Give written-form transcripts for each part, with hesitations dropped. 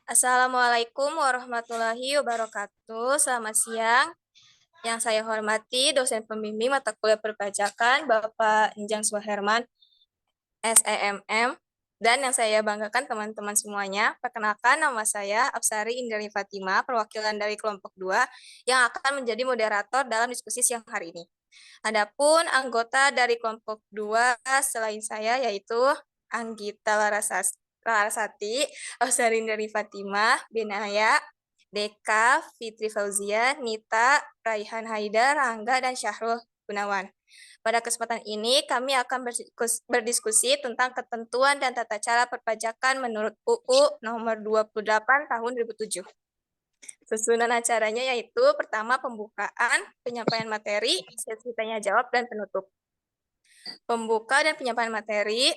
Assalamualaikum warahmatullahi wabarakatuh. Selamat siang. Yang saya hormati dosen pembimbing mata kuliah perpajakan Bapak Injang Suherman, SEMM, dan yang saya banggakan teman-teman semuanya. Perkenalkan, nama saya Absari Indrani Fatima, perwakilan dari kelompok 2 yang akan menjadi moderator dalam diskusi siang hari ini. Adapun anggota dari kelompok 2 selain saya yaitu Anggita Larasati, Ausarin dari Fatimah, Benaya, Deka, Fitri Fauzia, Nita, Raihan Haidar, Rangga, dan Syahrul Gunawan. Pada kesempatan ini kami akan berdiskusi tentang ketentuan dan tata cara perpajakan menurut UU nomor 28 tahun 2007. Susunan acaranya yaitu pertama pembukaan, penyampaian materi, sesi tanya jawab, dan penutup. Pembuka dan penyampaian materi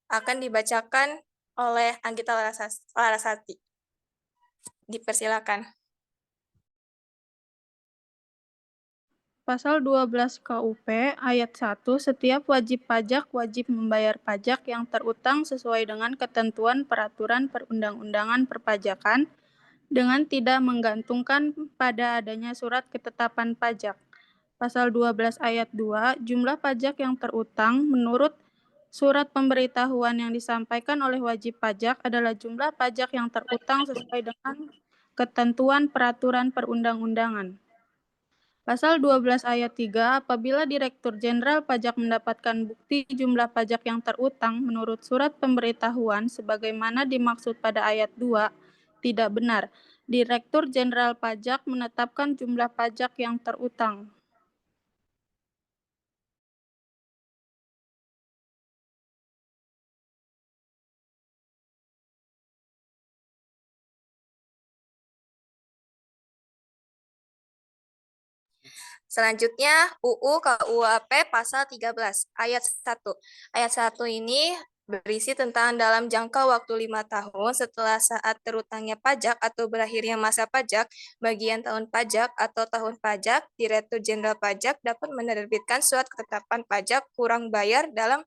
akan dibacakan oleh Anggita Larasati. Dipersilakan. Pasal 12 KUP ayat 1, setiap wajib pajak wajib membayar pajak yang terutang sesuai dengan ketentuan peraturan perundang-undangan perpajakan dengan tidak menggantungkan pada adanya surat ketetapan pajak. Pasal 12 ayat 2, jumlah pajak yang terutang menurut surat pemberitahuan yang disampaikan oleh wajib pajak adalah jumlah pajak yang terutang sesuai dengan ketentuan peraturan perundang-undangan. Pasal 12 ayat 3, apabila Direktur Jenderal Pajak mendapatkan bukti jumlah pajak yang terutang menurut surat pemberitahuan sebagaimana dimaksud pada ayat 2, tidak benar. Direktur Jenderal Pajak menetapkan jumlah pajak yang terutang. Selanjutnya UU KUHP pasal 13 ayat 1. Ayat 1 ini berisi tentang dalam jangka waktu 5 tahun setelah saat terutangnya pajak atau berakhirnya masa pajak, bagian tahun pajak atau tahun pajak, Direktur Jenderal Pajak dapat menerbitkan surat ketetapan pajak kurang bayar dalam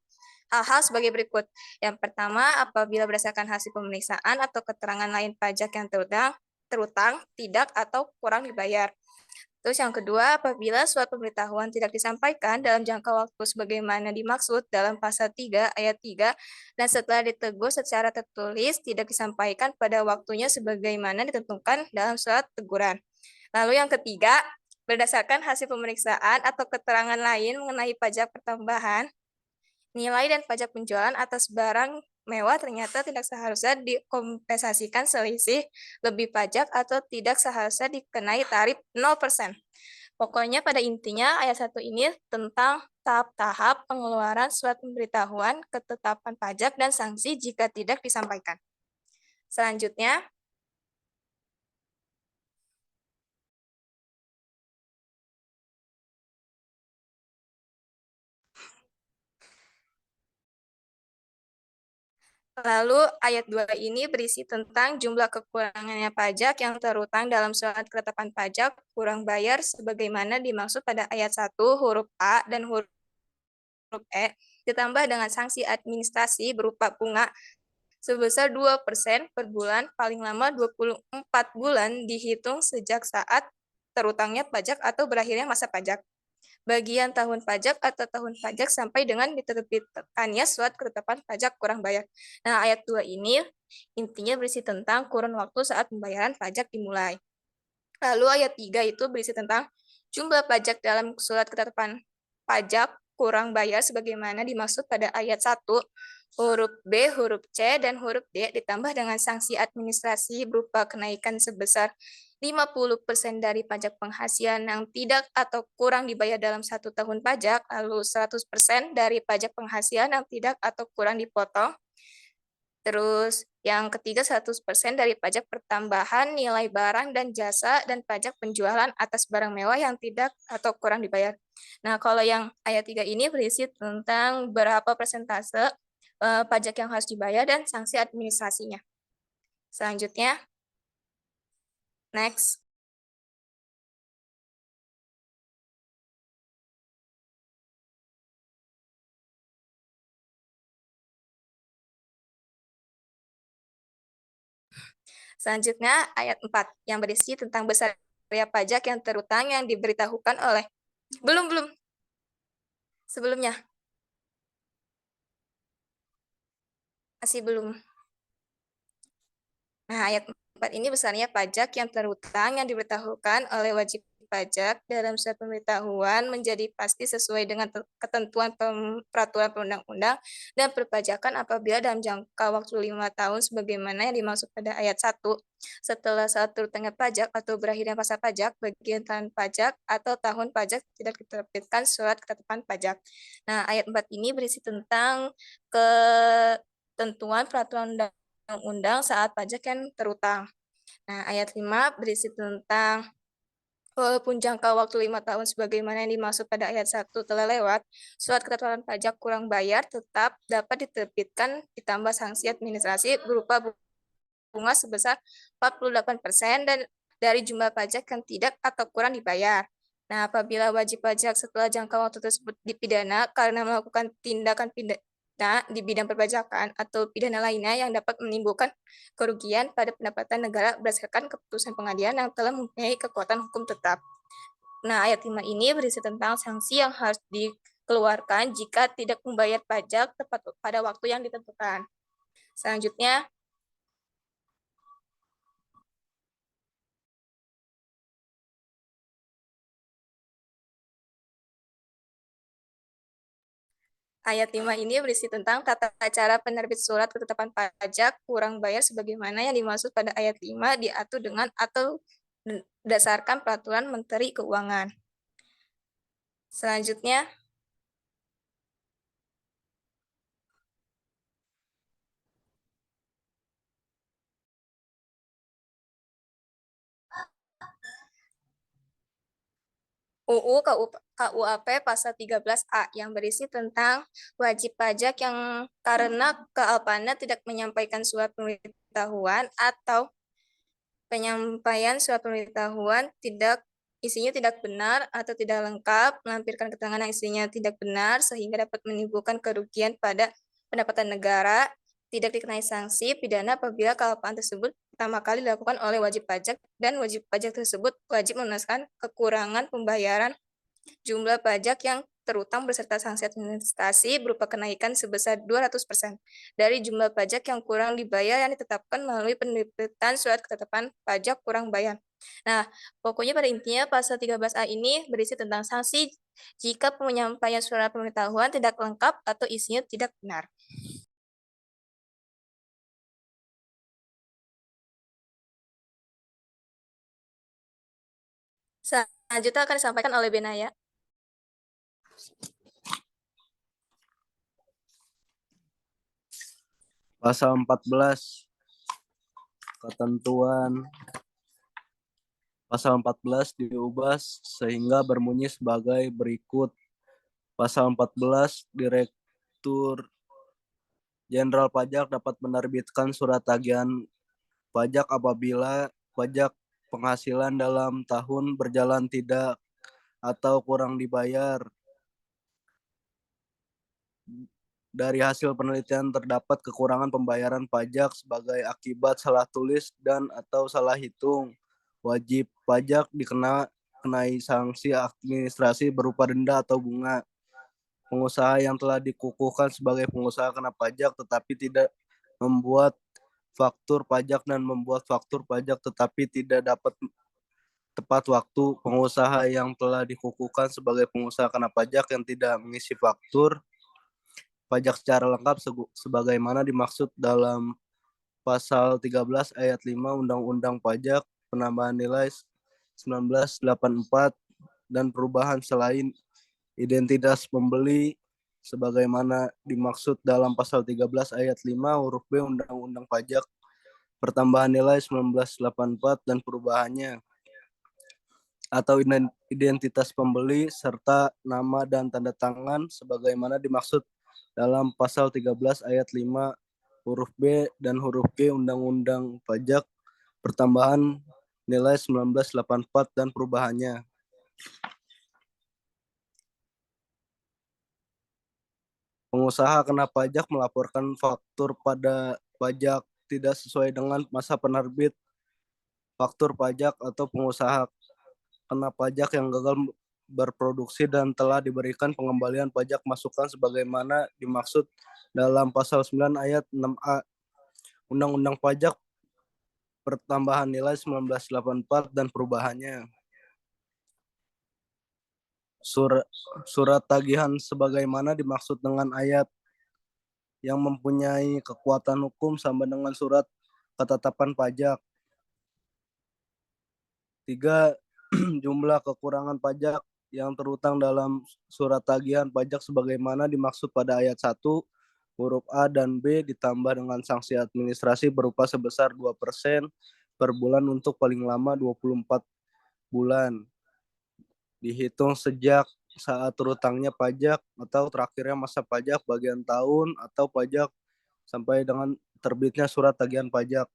hal-hal sebagai berikut. Yang pertama, apabila berdasarkan hasil pemeriksaan atau keterangan lain pajak yang terutang, tidak atau kurang dibayar. Terus yang kedua, apabila surat pemberitahuan tidak disampaikan dalam jangka waktu sebagaimana dimaksud dalam pasal 3 ayat 3 dan setelah ditegur secara tertulis tidak disampaikan pada waktunya sebagaimana ditentukan dalam surat teguran. Lalu yang ketiga, berdasarkan hasil pemeriksaan atau keterangan lain mengenai pajak pertambahan, nilai dan pajak penjualan atas barang mewah ternyata tidak seharusnya dikompensasikan selisih lebih pajak atau tidak seharusnya dikenai tarif 0%. Pokoknya pada intinya ayat 1 ini tentang tahap-tahap pengeluaran surat pemberitahuan, ketetapan pajak, dan sanksi jika tidak disampaikan. Selanjutnya, lalu ayat 2 ini berisi tentang jumlah kekurangannya pajak yang terutang dalam surat ketetapan pajak kurang bayar sebagaimana dimaksud pada ayat 1 huruf A dan huruf E ditambah dengan sanksi administrasi berupa bunga sebesar 2% per bulan paling lama 24 bulan dihitung sejak saat terutangnya pajak atau berakhirnya masa pajak. Bagian tahun pajak atau tahun pajak sampai dengan diterbitkannya surat ketetapan pajak kurang bayar. Nah, ayat 2 ini intinya berisi tentang kurun waktu saat pembayaran pajak dimulai. Lalu ayat 3 itu berisi tentang jumlah pajak dalam surat ketetapan pajak kurang bayar sebagaimana dimaksud pada ayat 1, huruf B, huruf C, dan huruf D ditambah dengan sanksi administrasi berupa kenaikan sebesar 50% dari pajak penghasilan yang tidak atau kurang dibayar dalam 1 tahun pajak, lalu 100% dari pajak penghasilan yang tidak atau kurang dipotong. Terus yang ketiga 100% dari pajak pertambahan nilai barang dan jasa dan pajak penjualan atas barang mewah yang tidak atau kurang dibayar. Nah, kalau yang ayat 3 ini berisi tentang berapa persentase pajak yang harus dibayar dan sanksi administrasinya. Selanjutnya, next. Selanjutnya, ayat 4 yang berisi tentang besarnya pajak yang terutang yang diberitahukan oleh belum sebelumnya masih belum. Nah, ayat 4 ini besarnya pajak yang terutang yang diberitahukan oleh wajib pajak dalam surat pemberitahuan menjadi pasti sesuai dengan ketentuan peraturan perundang-undang dan perpajakan apabila dalam jangka waktu 5 tahun sebagaimana yang dimaksud pada ayat 1 setelah saat terutangnya pajak atau berakhirnya masa pajak, bagian tahun pajak atau tahun pajak tidak diterbitkan surat ketetapan pajak. Nah, ayat 4 ini berisi tentang ketentuan peraturan undang-undang saat pajak yang terutang. Nah, ayat 5 berisi tentang walaupun jangka waktu 5 tahun sebagaimana yang dimaksud pada ayat 1 telah lewat, surat ketetapan pajak kurang bayar tetap dapat diterbitkan ditambah sanksi administrasi berupa bunga sebesar 48% dan dari jumlah pajak yang tidak atau kurang dibayar. Nah, apabila wajib pajak setelah jangka waktu tersebut dipidana karena melakukan tindakan pidana di bidang perpajakan atau pidana lainnya yang dapat menimbulkan kerugian pada pendapatan negara berdasarkan keputusan pengadilan yang telah mempunyai kekuatan hukum tetap. Nah, ayat 5 ini berisi tentang sanksi yang harus dikeluarkan jika tidak membayar pajak tepat pada waktu yang ditentukan. Selanjutnya, ayat 5 ini berisi tentang tata cara penerbit surat ketetapan pajak kurang bayar sebagaimana yang dimaksud pada ayat 5 diatur dengan atau berdasarkan peraturan Menteri Keuangan. Selanjutnya, UU KUAP pasal 13A yang berisi tentang wajib pajak yang karena kealpannya tidak menyampaikan surat pemberitahuan atau penyampaian surat pemberitahuan isinya tidak benar atau tidak lengkap, melampirkan keterangan yang isinya tidak benar sehingga dapat menimbulkan kerugian pada pendapatan negara, tidak dikenai sanksi pidana apabila kealpaan tersebut pertama kali dilakukan oleh wajib pajak dan wajib pajak tersebut wajib melunaskan kekurangan pembayaran jumlah pajak yang terutang beserta sanksi administrasi berupa kenaikan sebesar 200% dari jumlah pajak yang kurang dibayar yang ditetapkan melalui penerbitan surat ketetapan pajak kurang bayar. Nah, pokoknya pada intinya pasal 13A ini berisi tentang sanksi jika penyampaian surat pemberitahuan tidak lengkap atau isinya tidak benar. Selanjutnya akan disampaikan oleh Benaya. Pasal 14 ketentuan Pasal 14 diubah sehingga berbunyi sebagai berikut. Pasal 14, Direktur Jenderal Pajak dapat menerbitkan surat tagihan pajak apabila pajak penghasilan dalam tahun berjalan tidak atau kurang dibayar. Dari hasil penelitian terdapat kekurangan pembayaran pajak sebagai akibat salah tulis dan atau salah hitung. Wajib pajak dikenai sanksi administrasi berupa denda atau bunga. Pengusaha yang telah dikukuhkan sebagai pengusaha kena pajak tetapi tidak membuat faktur pajak dan membuat faktur pajak tetapi tidak dapat tepat waktu. Pengusaha yang telah dikukuhkan sebagai pengusaha kena pajak yang tidak mengisi faktur pajak secara lengkap sebagaimana dimaksud dalam Pasal 13 ayat 5 Undang-Undang Pajak penambahan nilai 1984 dan perubahan selain identitas pembeli sebagaimana dimaksud dalam Pasal 13 ayat 5 huruf B Undang-Undang Pajak pertambahan nilai 1984 dan perubahannya atau identitas pembeli serta nama dan tanda tangan sebagaimana dimaksud dalam Pasal 13 ayat 5 huruf B dan huruf G Undang-Undang Pajak pertambahan nilai 1984 dan perubahannya. Pengusaha kena pajak melaporkan faktur pada pajak tidak sesuai dengan masa penerbit faktur pajak atau pengusaha kena pajak yang gagal berproduksi dan telah diberikan pengembalian pajak masukan sebagaimana dimaksud dalam pasal 9 ayat 6A Undang-Undang Pajak Pertambahan Nilai 1984 dan perubahannya. Surat tagihan sebagaimana dimaksud dengan ayat yang mempunyai kekuatan hukum sama dengan surat ketetapan pajak. 3. Jumlah kekurangan pajak yang terutang dalam surat tagihan pajak sebagaimana dimaksud pada ayat 1 huruf A dan B ditambah dengan sanksi administrasi berupa sebesar 2% per bulan untuk paling lama 24 bulan. Dihitung sejak saat terutangnya pajak atau terakhirnya masa pajak bagian tahun atau pajak sampai dengan terbitnya surat tagihan pajak.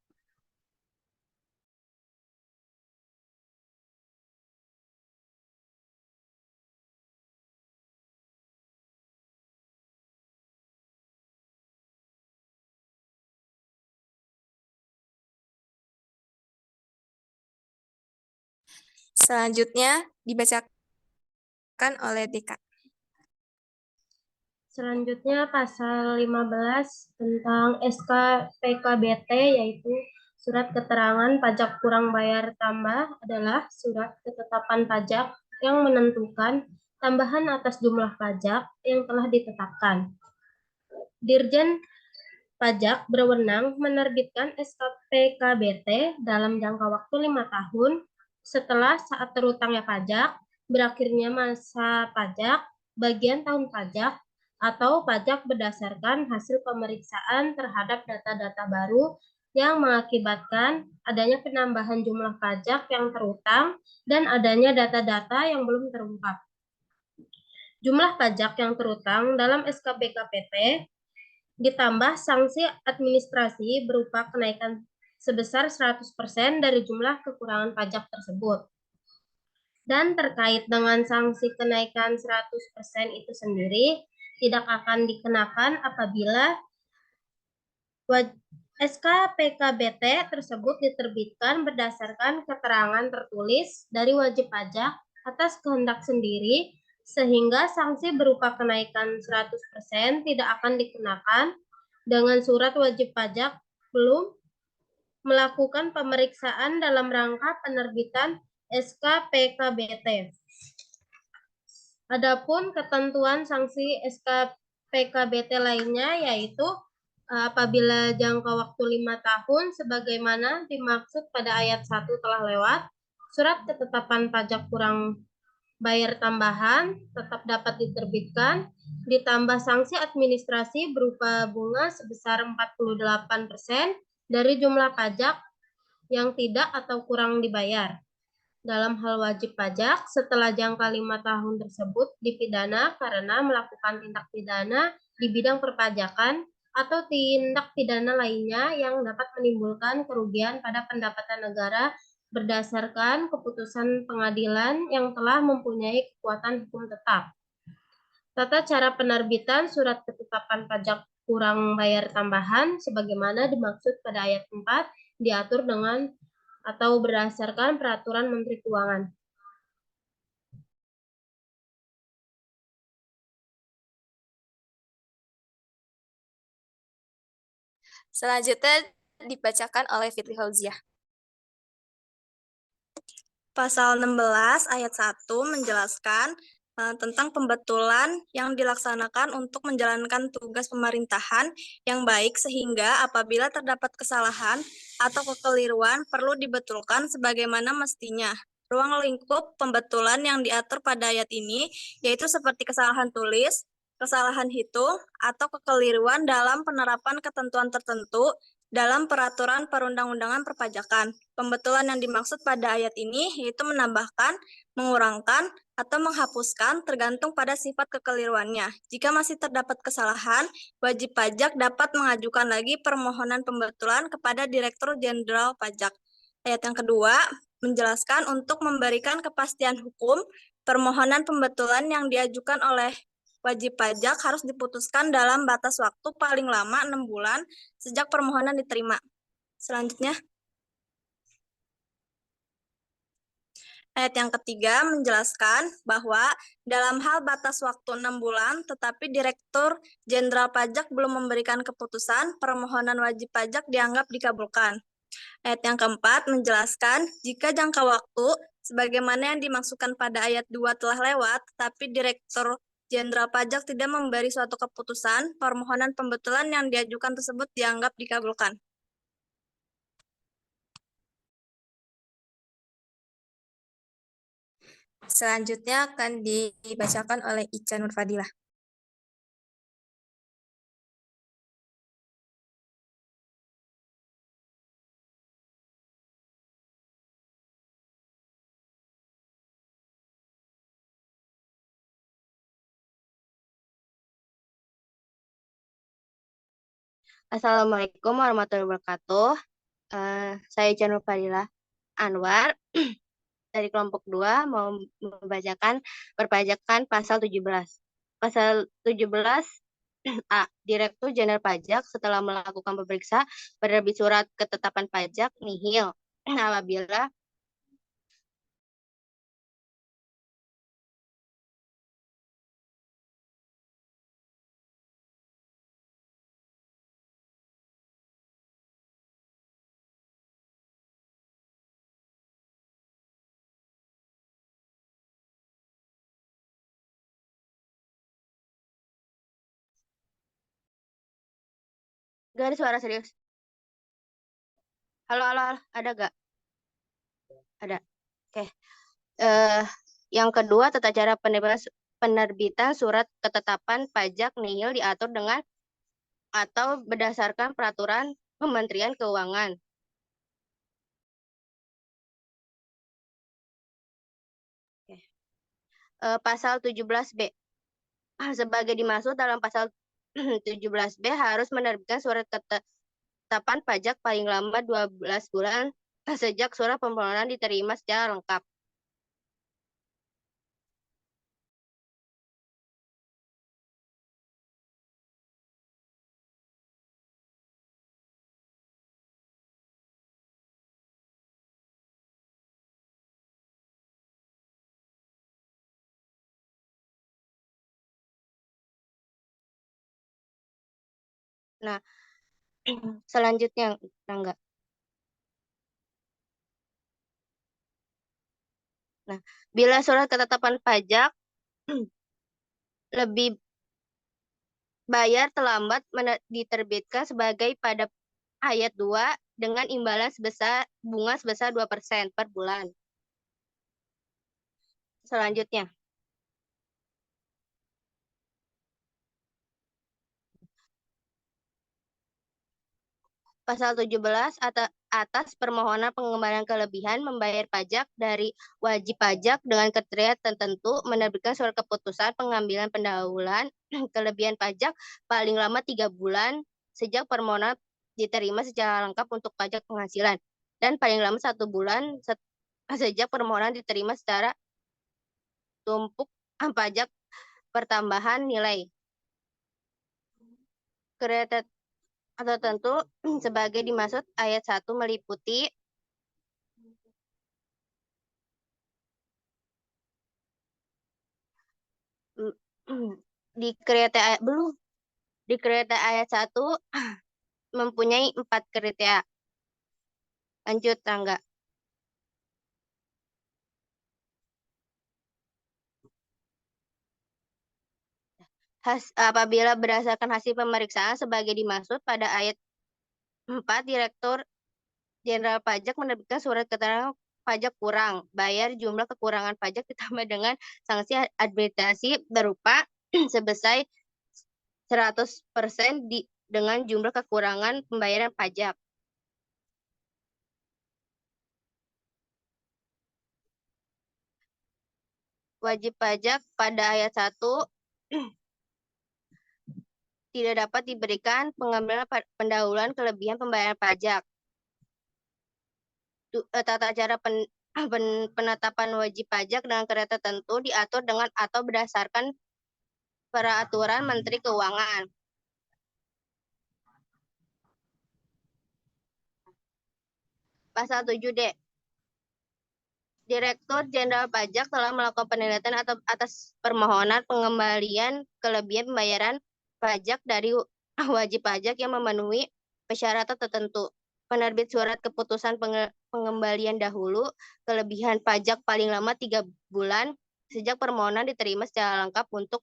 Selanjutnya dibacakan oleh Dika. Selanjutnya pasal 15 tentang SKPKBT, yaitu surat keterangan pajak kurang bayar tambah adalah surat ketetapan pajak yang menentukan tambahan atas jumlah pajak yang telah ditetapkan. Dirjen Pajak berwenang menerbitkan SKPKBT dalam jangka waktu 5 tahun setelah saat terutangnya pajak, berakhirnya masa pajak, bagian tahun pajak, atau pajak berdasarkan hasil pemeriksaan terhadap data-data baru yang mengakibatkan adanya penambahan jumlah pajak yang terutang dan adanya data-data yang belum terungkap. Jumlah pajak yang terutang dalam SKPKBT ditambah sanksi administrasi berupa kenaikan sebesar 100% dari jumlah kekurangan pajak tersebut. Dan terkait dengan sanksi kenaikan 100% itu sendiri, tidak akan dikenakan apabila SKPKBT tersebut diterbitkan berdasarkan keterangan tertulis dari wajib pajak atas kehendak sendiri, sehingga sanksi berupa kenaikan 100% tidak akan dikenakan dengan surat wajib pajak belum melakukan pemeriksaan dalam rangka penerbitan SKPKBT. Adapun ketentuan sanksi SKPKBT lainnya yaitu apabila jangka waktu 5 tahun sebagaimana dimaksud pada ayat 1 telah lewat, surat ketetapan pajak kurang bayar tambahan tetap dapat diterbitkan, ditambah sanksi administrasi berupa bunga sebesar 48% dari jumlah pajak yang tidak atau kurang dibayar. Dalam hal wajib pajak, setelah jangka 5 tahun tersebut dipidana karena melakukan tindak pidana di bidang perpajakan atau tindak pidana lainnya yang dapat menimbulkan kerugian pada pendapatan negara berdasarkan keputusan pengadilan yang telah mempunyai kekuatan hukum tetap. Tata cara penerbitan surat ketetapan pajak kurang bayar tambahan sebagaimana dimaksud pada ayat 4 diatur dengan atau berdasarkan peraturan Menteri Keuangan. Selanjutnya dibacakan oleh Fitri Hauziah. Pasal 16 ayat 1 menjelaskan tentang pembetulan yang dilaksanakan untuk menjalankan tugas pemerintahan yang baik sehingga apabila terdapat kesalahan atau kekeliruan perlu dibetulkan sebagaimana mestinya. Ruang lingkup pembetulan yang diatur pada ayat ini yaitu seperti kesalahan tulis, kesalahan hitung, atau kekeliruan dalam penerapan ketentuan tertentu dalam peraturan perundang-undangan perpajakan. Pembetulan yang dimaksud pada ayat ini yaitu menambahkan, mengurangkan, atau menghapuskan tergantung pada sifat kekeliruannya. Jika masih terdapat kesalahan, wajib pajak dapat mengajukan lagi permohonan pembetulan kepada Direktur Jenderal Pajak. Ayat yang kedua menjelaskan untuk memberikan kepastian hukum, permohonan pembetulan yang diajukan oleh wajib pajak harus diputuskan dalam batas waktu paling lama 6 bulan sejak permohonan diterima. Selanjutnya. Ayat yang ketiga menjelaskan bahwa dalam hal batas waktu 6 bulan, tetapi Direktur Jenderal Pajak belum memberikan keputusan, permohonan wajib pajak dianggap dikabulkan. Ayat yang keempat menjelaskan jika jangka waktu sebagaimana yang dimaksudkan pada ayat 2 telah lewat, tetapi Direktur Jenderal Pajak tidak memberi suatu keputusan, permohonan pembetulan yang diajukan tersebut dianggap dikabulkan. Selanjutnya akan dibacakan oleh Ica Nurfadilah. Assalamualaikum warahmatullahi wabarakatuh. Saya Ica Nurfadilah Anwar dari kelompok 2 mau membacakan perpajakan pasal 17. Pasal 17 A. Direktur Jenderal Pajak setelah melakukan pemeriksa penerbit surat ketetapan pajak nihil apabila gak ada suara serius. Halo, ada gak? Ada. Oke. Yang kedua, tata cara penerbitan surat ketetapan pajak nihil diatur dengan atau berdasarkan peraturan Kementerian Keuangan. Oke. Pasal 17B. Sebagai dimaksud dalam pasal 17B harus menerbitkan surat ketetapan pajak paling lama 12 bulan sejak surat permohonan diterima secara lengkap. Nah, selanjutnya, Rangga. Nah, bila surat ketetapan pajak lebih bayar terlambat diterbitkan sebagai pada ayat 2 dengan imbalan bunga sebesar 2% per bulan. Selanjutnya, Pasal 17 atas permohonan pengembalian kelebihan membayar pajak dari wajib pajak dengan kriteria tertentu menerbitkan surat keputusan pengambilan pendahuluan kelebihan pajak paling lama 3 bulan sejak permohonan diterima secara lengkap untuk pajak penghasilan dan paling lama 1 bulan sejak permohonan diterima secara tumpuk pajak pertambahan nilai. Kriteria atau tentu sebagai dimaksud ayat 1 meliputi di kriteria ayat 1 mempunyai 4 kriteria. Lanjut, Rangga. Apabila berdasarkan hasil pemeriksaan sebagai dimaksud pada ayat 4, Direktur Jenderal Pajak menerbitkan surat keterangan pajak kurang, bayar jumlah kekurangan pajak ditambah dengan sanksi administrasi berupa sebesar 100% dengan jumlah kekurangan pembayaran pajak. Wajib pajak pada ayat 1 tidak dapat diberikan pengambilan pendahuluan kelebihan pembayaran pajak. Tata cara penetapan wajib pajak dengan kriteria tertentu diatur dengan atau berdasarkan peraturan Menteri Keuangan. Pasal 7D. Direktur Jenderal Pajak telah melakukan penelitian atas permohonan pengembalian kelebihan pembayaran pajak dari wajib pajak yang memenuhi persyaratan tertentu. Penerbit surat keputusan pengembalian dahulu kelebihan pajak paling lama 3 bulan sejak permohonan diterima secara lengkap untuk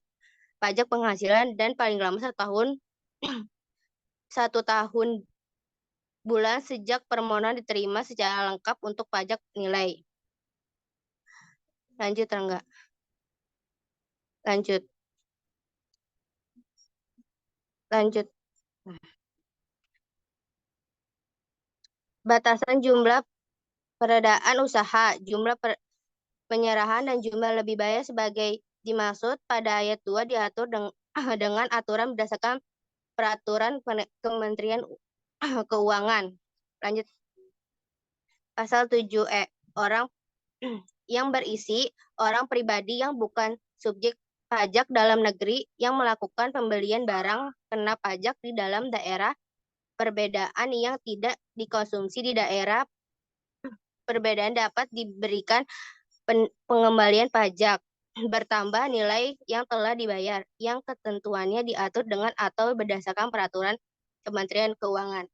pajak penghasilan dan paling lama 1 tahun 1 tahun bulan sejak permohonan diterima secara lengkap untuk pajak nilai. Lanjut, Rangga. Lanjut. Batasan jumlah peradaan usaha, jumlah penyerahan dan jumlah lebih bayar sebagai dimaksud pada ayat 2 diatur dengan aturan berdasarkan peraturan Kementerian Keuangan. Lanjut. Pasal 7E. Orang yang berisi orang pribadi yang bukan subjek pajak dalam negeri yang melakukan pembelian barang kena pajak di dalam daerah perbedaan yang tidak dikonsumsi di daerah perbedaan dapat diberikan pengembalian pajak bertambah nilai yang telah dibayar yang ketentuannya diatur dengan atau berdasarkan peraturan Kementerian Keuangan.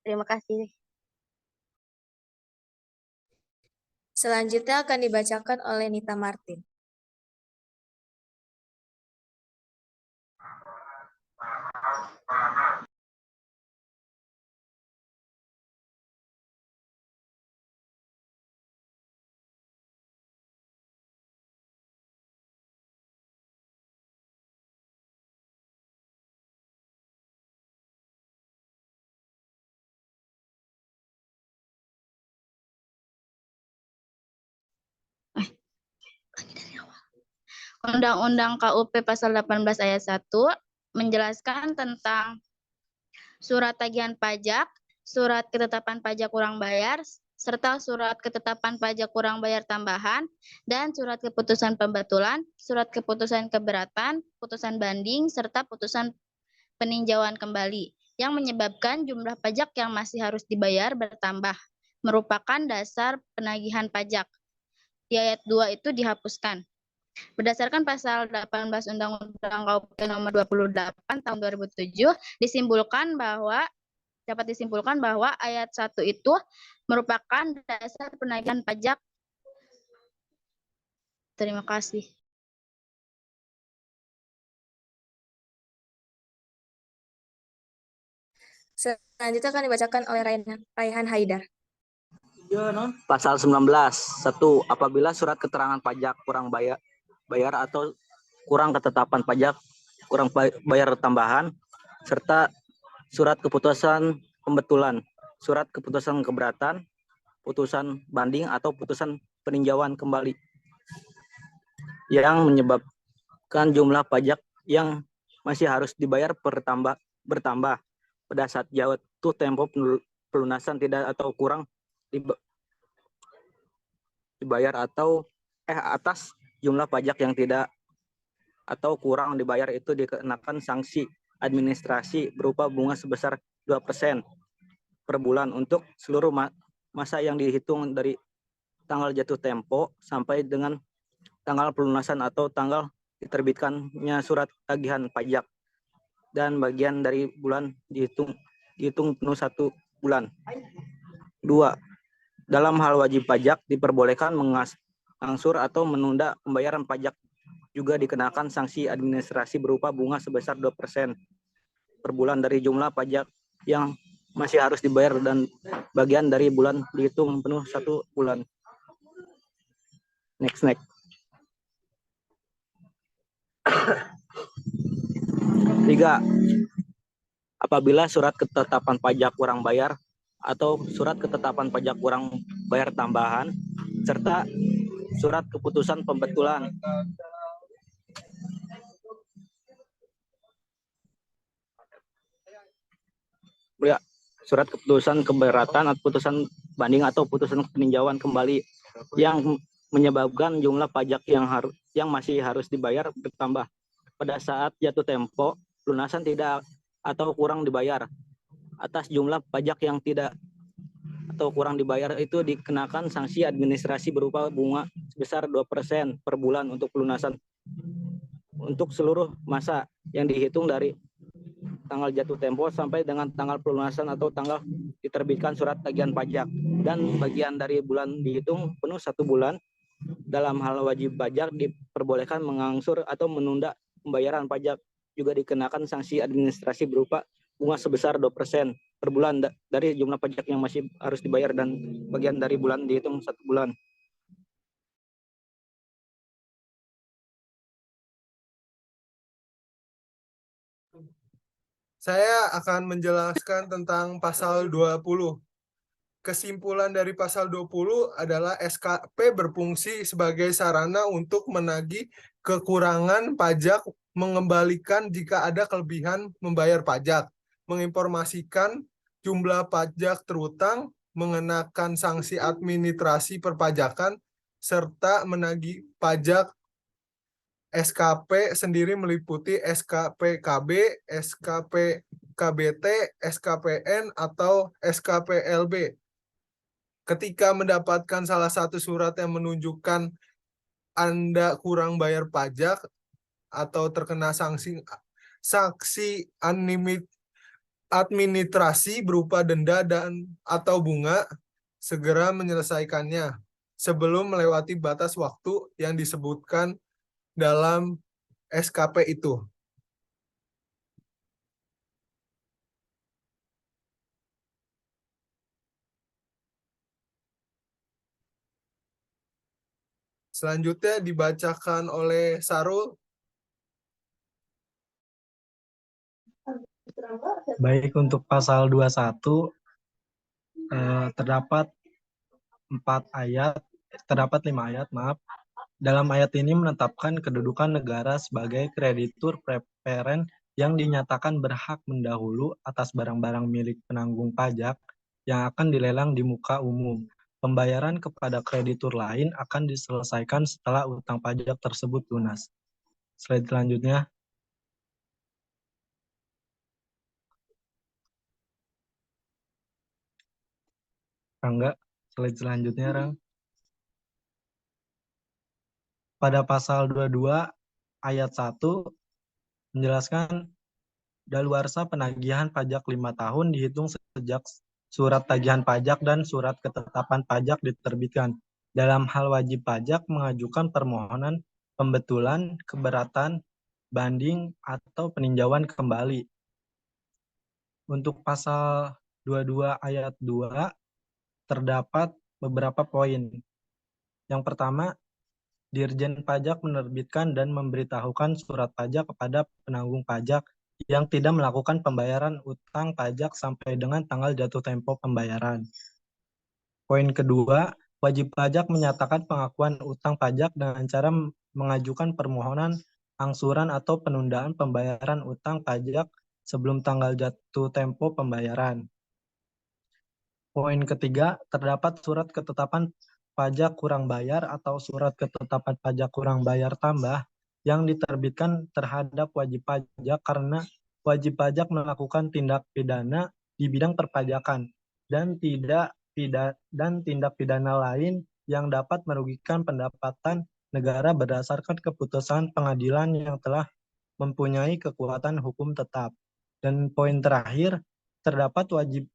Terima kasih. Selanjutnya akan dibacakan oleh Nita Martin. Undang-Undang KUP Pasal 18 Ayat 1 menjelaskan tentang surat tagihan pajak, surat ketetapan pajak kurang bayar, serta surat ketetapan pajak kurang bayar tambahan, dan surat keputusan pembetulan, surat keputusan keberatan, putusan banding, serta putusan peninjauan kembali, yang menyebabkan jumlah pajak yang masih harus dibayar bertambah, merupakan dasar penagihan pajak. Di ayat 2 itu dihapuskan. Berdasarkan pasal 18 Undang-Undang KUP nomor 28 tahun 2007 dapat disimpulkan bahwa ayat 1 itu merupakan dasar penagihan pajak. Terima kasih. Selanjutnya akan dibacakan oleh Raihan Haidar. Pasal 19. 1. Apabila surat keterangan pajak kurang bayar atau kurang ketetapan pajak kurang bayar tambahan, serta surat keputusan pembetulan, surat keputusan keberatan, putusan banding atau putusan peninjauan kembali yang menyebabkan jumlah pajak yang masih harus dibayar bertambah pada saat jatuh tempo pelunasan tidak atau kurang dibayar atau atas jumlah pajak yang tidak atau kurang dibayar itu dikenakan sanksi administrasi berupa bunga sebesar 2% per bulan untuk seluruh masa yang dihitung dari tanggal jatuh tempo sampai dengan tanggal pelunasan atau tanggal diterbitkannya surat tagihan pajak, dan bagian dari bulan dihitung penuh 1 bulan. 2. Dalam hal wajib pajak diperbolehkan mengangsur atau menunda pembayaran pajak, juga dikenakan sanksi administrasi berupa bunga sebesar 2% per bulan dari jumlah pajak yang masih harus dibayar, dan bagian dari bulan dihitung penuh 1 bulan. Next. 3. Apabila surat ketetapan pajak kurang bayar atau surat ketetapan pajak kurang bayar tambahan, serta surat keputusan pembetulan surat keputusan keberatan atau putusan banding atau putusan peninjauan kembali yang menyebabkan jumlah pajak yang masih harus dibayar bertambah pada saat jatuh tempo lunasan tidak atau kurang dibayar atas jumlah pajak yang tidak atau kurang dibayar itu dikenakan sanksi administrasi berupa bunga sebesar 2% per bulan untuk pelunasan untuk seluruh masa yang dihitung dari tanggal jatuh tempo sampai dengan tanggal pelunasan atau tanggal diterbitkan surat tagihan pajak. Dan bagian dari bulan dihitung penuh 1 bulan. Dalam hal wajib pajak diperbolehkan mengangsur atau menunda pembayaran pajak. Juga dikenakan sanksi administrasi berupa bunga sebesar 2% per bulan dari jumlah pajak yang masih harus dibayar dan bagian dari bulan dihitung 1 bulan. Saya akan menjelaskan tentang pasal 20. Kesimpulan dari pasal 20 adalah SKP berfungsi sebagai sarana untuk menagih kekurangan pajak, mengembalikan jika ada kelebihan membayar pajak, menginformasikan jumlah pajak terutang, mengenakan sanksi administrasi perpajakan, serta menagih pajak. SKP sendiri meliputi SKPKB, SKPKBT, SKPN, atau SKPLB. Ketika mendapatkan salah satu surat yang menunjukkan Anda kurang bayar pajak atau terkena sanksi administrasi berupa denda dan atau bunga, segera menyelesaikannya sebelum melewati batas waktu yang disebutkan dalam SKP itu. Selanjutnya dibacakan oleh Sarul. Baik, untuk pasal 21 terdapat 5 ayat, maaf. Dalam ayat ini menetapkan kedudukan negara sebagai kreditur preferen yang dinyatakan berhak mendahulu atas barang-barang milik penanggung pajak yang akan dilelang di muka umum. Pembayaran kepada kreditur lain akan diselesaikan setelah utang pajak tersebut lunas. Slide selanjutnya. Rangga, slide selanjutnya, Rang. Pada pasal 22 ayat 1 menjelaskan daluarsa penagihan pajak 5 tahun dihitung sejak surat tagihan pajak dan surat ketetapan pajak diterbitkan. Dalam hal wajib pajak mengajukan permohonan pembetulan, keberatan, banding, atau peninjauan kembali. Untuk pasal 22 ayat 2 terdapat beberapa poin. Yang pertama, Dirjen Pajak menerbitkan dan memberitahukan surat pajak kepada penanggung pajak yang tidak melakukan pembayaran utang pajak sampai dengan tanggal jatuh tempo pembayaran. Poin kedua, wajib pajak menyatakan pengakuan utang pajak dengan cara mengajukan permohonan angsuran atau penundaan pembayaran utang pajak sebelum tanggal jatuh tempo pembayaran. Poin ketiga, terdapat surat ketetapan pajak kurang bayar atau surat ketetapan pajak kurang bayar tambah yang diterbitkan terhadap wajib pajak karena wajib pajak melakukan tindak pidana di bidang perpajakan dan tindak pidana lain yang dapat merugikan pendapatan negara berdasarkan keputusan pengadilan yang telah mempunyai kekuatan hukum tetap. Dan poin terakhir, terdapat wajib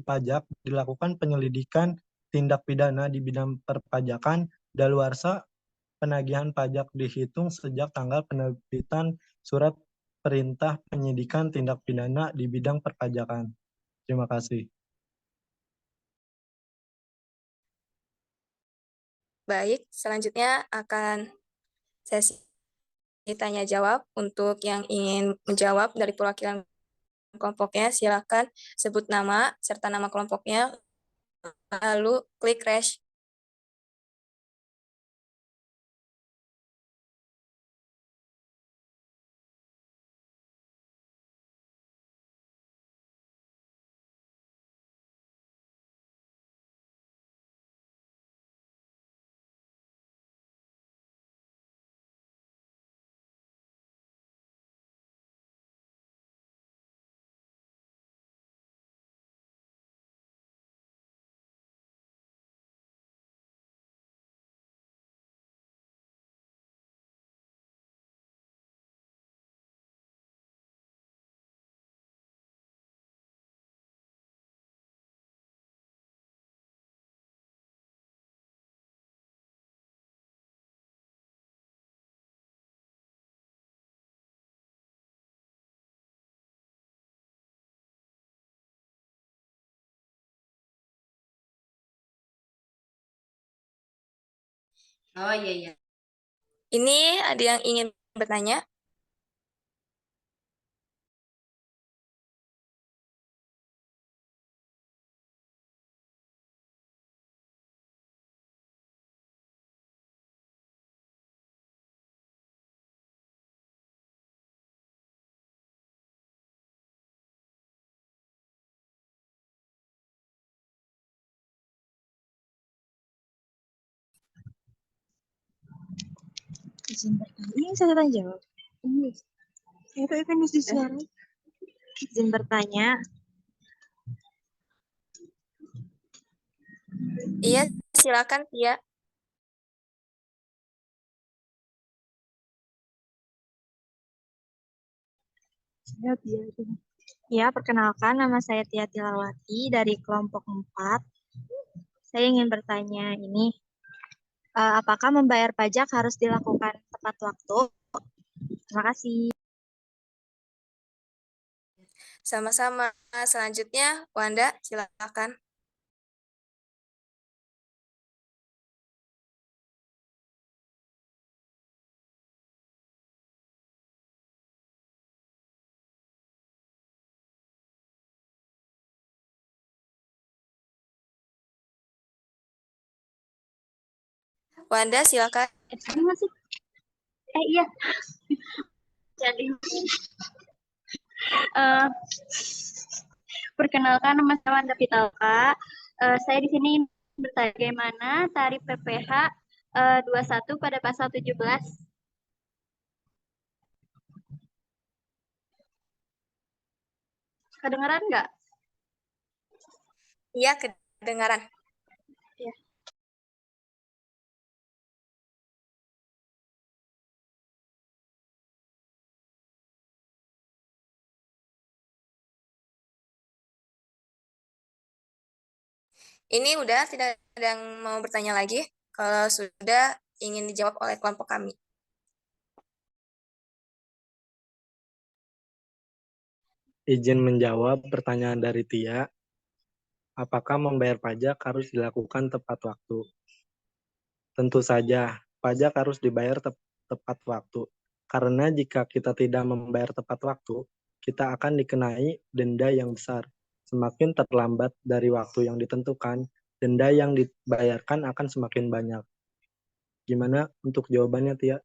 pajak dilakukan penyelidikan tindak pidana di bidang perpajakan daluarsa penagihan pajak dihitung sejak tanggal penerbitan surat perintah penyidikan tindak pidana di bidang perpajakan. Terima kasih. Baik, selanjutnya akan sesi tanya jawab. Untuk yang ingin menjawab dari perwakilan kelompoknya, silakan sebut nama serta nama kelompoknya, lalu klik raise Oh iya iya. Ini ada yang ingin bertanya? Izin bertanya. Ini saya tanya jawab. Ini. Saya tuh kan mesti suara. Izin bertanya. Iya, silakan Tia. Saya Tia. Ya, perkenalkan nama saya Tia Tilawati dari kelompok 4. Saya ingin bertanya ini, apakah membayar pajak harus dilakukan tepat waktu? Terima kasih. Sama-sama. Selanjutnya, Wanda, silakan. Wanda, silakan. Masih. Iya. Jadi, perkenalkan nama saya Wanda Pitalka. Saya di sini bertanya bagaimana tarif PPh 21 pada pasal 17. Kedengaran nggak? Iya, kedengaran. Ya. Ini udah tidak ada yang mau bertanya lagi. Kalau sudah, ingin dijawab oleh kelompok kami. Izin menjawab pertanyaan dari Tia. Apakah membayar pajak harus dilakukan tepat waktu? Tentu saja, pajak harus dibayar tepat waktu. Karena jika kita tidak membayar tepat waktu, kita akan dikenai denda yang besar. Semakin terlambat dari waktu yang ditentukan, denda yang dibayarkan akan semakin banyak. Gimana untuk jawabannya, Tia?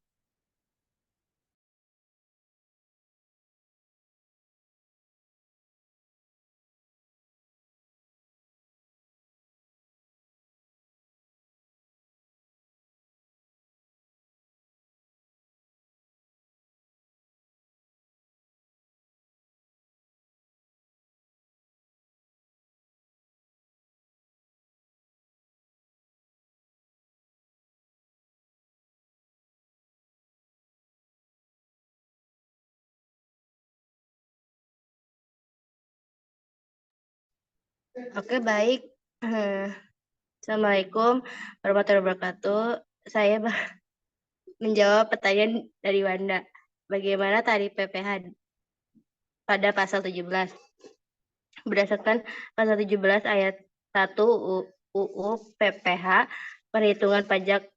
Oke, baik. Assalamualaikum warahmatullahi wabarakatuh. Saya menjawab pertanyaan dari Wanda. Bagaimana tarif PPh pada pasal 17? Berdasarkan pasal 17 ayat 1 UU PPh, perhitungan pajak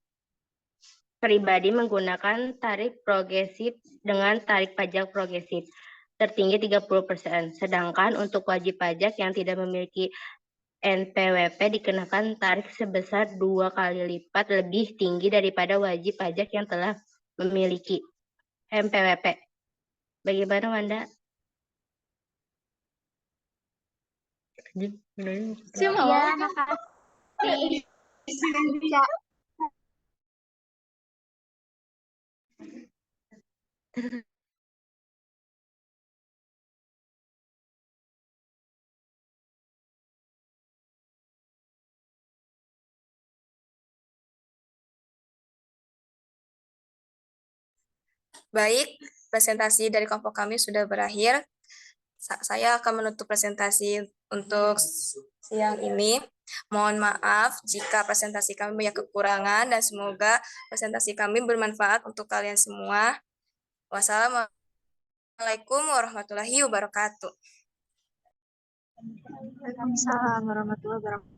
pribadi menggunakan tarif progresif dengan tarif pajak progresif tertinggi 30%. Sedangkan untuk wajib pajak yang tidak memiliki NPWP dikenakan tarif sebesar 2 kali lipat lebih tinggi daripada wajib pajak yang telah memiliki NPWP. Bagaimana, Wanda? Ya, makasih. Baik, presentasi dari kelompok kami sudah berakhir. Saya akan menutup presentasi untuk siang ini. Mohon maaf jika presentasi kami banyak kekurangan dan semoga presentasi kami bermanfaat untuk kalian semua. Wassalamualaikum warahmatullahi wabarakatuh. Waalaikumsalam warahmatullahi wabarakatuh.